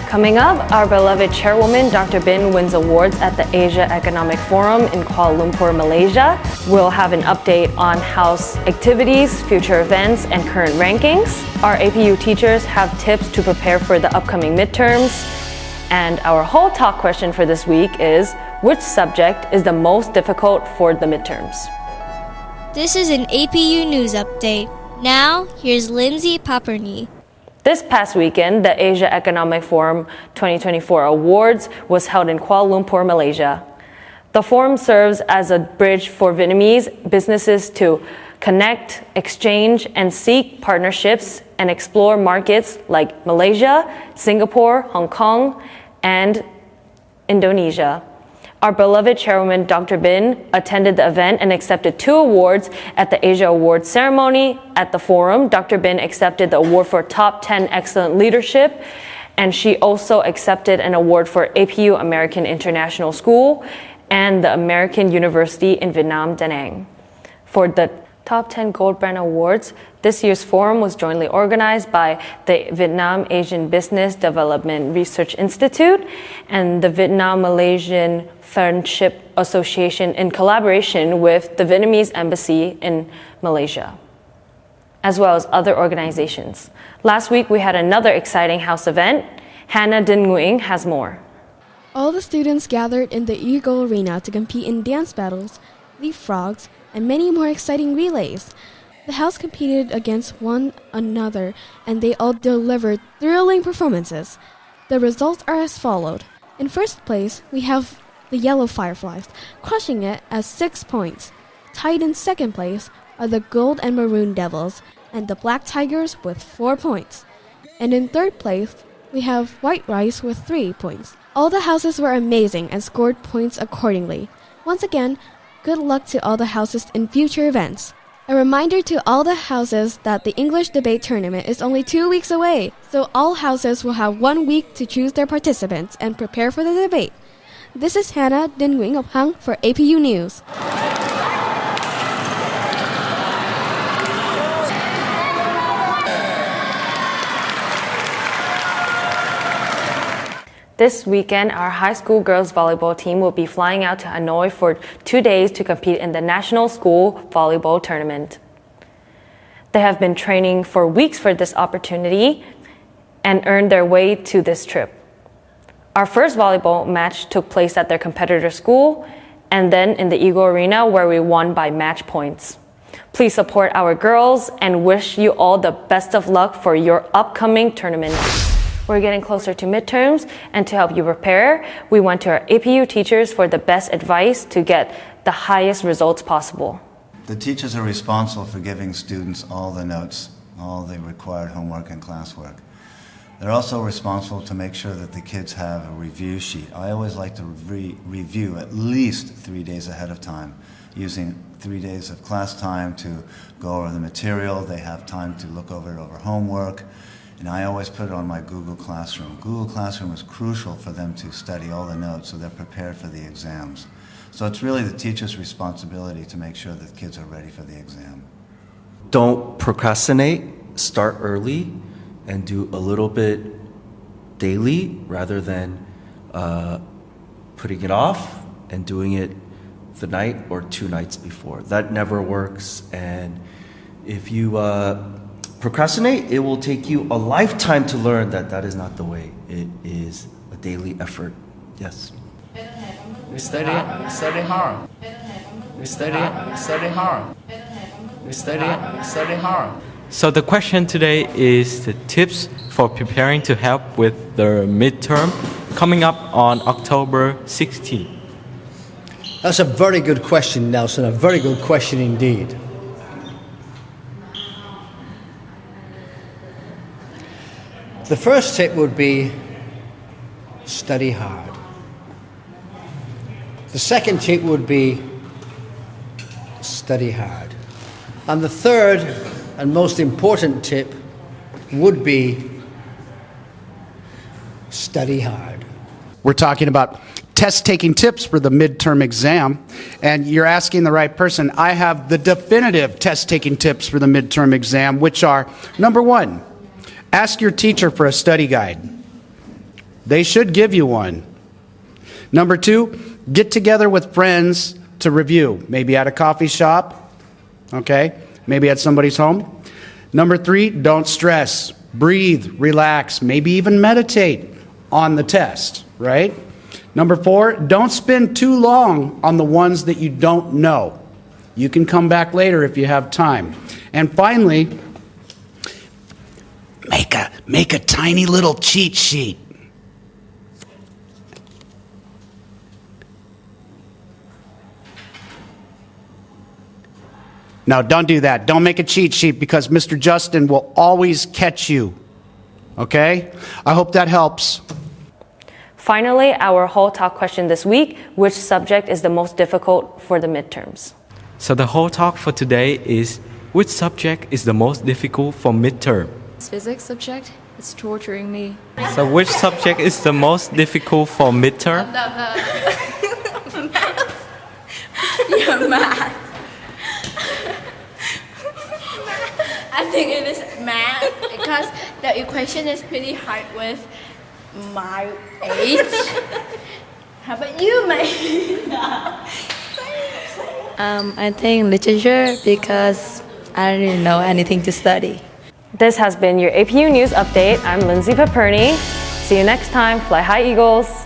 Coming up, our beloved chairwoman, Dr. Bin, wins awards at the Asia Economic Forum in Kuala Lumpur, Malaysia. We'll have an update on house activities, future events, and current rankings. Our APU teachers have tips to prepare for the upcoming midterms. And our whole talk question for this week is, which subject is the most difficult for the midterms? This is an APU News Update. Now, here's Lindsay Paperny. This past weekend, the Asia Economic Forum 2024 Awards was held in Kuala Lumpur, Malaysia. The forum serves as a bridge for Vietnamese businesses to connect, exchange, and seek partnerships and explore markets like Malaysia, Singapore, Hong Kong, and Indonesia. Our beloved chairwoman, Dr. Bin, attended the event and accepted 2 awards at the Asia Awards ceremony. At the forum, Dr. Bin accepted the award for Top 10 Excellent Leadership, and she also accepted an award for APU American International School and the American University in Vietnam-Danang. For the Top 10 Gold Brand Awards, this year's forum was jointly organized by the Vietnam Asian Business Development Research Institute and the Vietnam-Malaysian Friendship Association in collaboration with the Vietnamese Embassy in Malaysia, as well as other organizations. Last week, we had another exciting house event. Hannah Din Nguyen has more. All the students gathered in the Eagle Arena to compete in dance battles, leapfrogs, and many more exciting relays. The house competed against one another, and they all delivered thrilling performances. The results are as followed. In first place, we have the Yellow Fireflies, crushing it at 6 points. Tied in second place are the Gold and Maroon Devils and the Black Tigers with 4 points. And in third place, we have White Rice with 3 points. All the houses were amazing and scored points accordingly. Once again, good luck to all the houses in future events. A reminder to all the houses that the English debate tournament is only 2 weeks away, so all houses will have 1 week to choose their participants and prepare for the debate. This is Hannah Din Nguyen of Hang for APU News. This weekend, our high school girls volleyball team will be flying out to Hanoi for 2 days to compete in the National School Volleyball Tournament. They have been training for weeks for this opportunity and earned their way to this trip. Our first volleyball match took place at their competitor school and then in the Eagle Arena where we won by match points. Please support our girls and wish you all the best of luck for your upcoming tournament. We're getting closer to midterms, and to help you prepare, we went to our APU teachers for the best advice to get the highest results possible. The teachers are responsible for giving students all the notes, all the required homework and classwork. They're also responsible to make sure that the kids have a review sheet. I always like to review at least 3 days ahead of time, using 3 days of class time to go over the material. They have time to look over it over homework. And I always put it on my Google Classroom. Google Classroom is crucial for them to study all the notes so they're prepared for the exams. So it's really the teacher's responsibility to make sure that kids are ready for the exam. Don't procrastinate, start early, and do a little bit daily rather than putting it off and doing it the night or 2 nights before. That never works, and if you procrastinate, it will take you a lifetime to learn that that is not the way. It is a daily effort. Yes. We study hard. We study hard. We study hard. So the question today is the tips for preparing to help with the midterm coming up on October 16th. That's a very good question, Nelson, a very good question indeed. The first tip would be study hard. The second tip would be study hard. And the third and most important tip would be study hard. We're talking about test-taking tips for the midterm exam, and you're asking the right person. I have the definitive test-taking tips for the midterm exam, which are, number one, ask your teacher for a study guide. They should give you one. Number 2, get together with friends to review, maybe at a coffee shop, okay? Maybe at somebody's home. Number 3, don't stress. Breathe, relax, maybe even meditate on the test, right? Number 4, don't spend too long on the ones that you don't know. You can come back later if you have time. And finally, make a tiny little cheat sheet. No, don't do that. Don't make a cheat sheet because Mr. Justin will always catch you. Okay? I hope that helps. Finally, our whole talk question this week: which subject is the most difficult for the midterms? So the whole talk for today is which subject is the most difficult for midterm? This physics subject is torturing me. So which subject is the most difficult for midterm? Yeah, math. I think it is math because the equation is pretty hard with my age. How about you, mate? I think literature because I don't really know anything to study. This has been your APU News Update. I'm Lindsay Paperny. See you next time. Fly high, Eagles.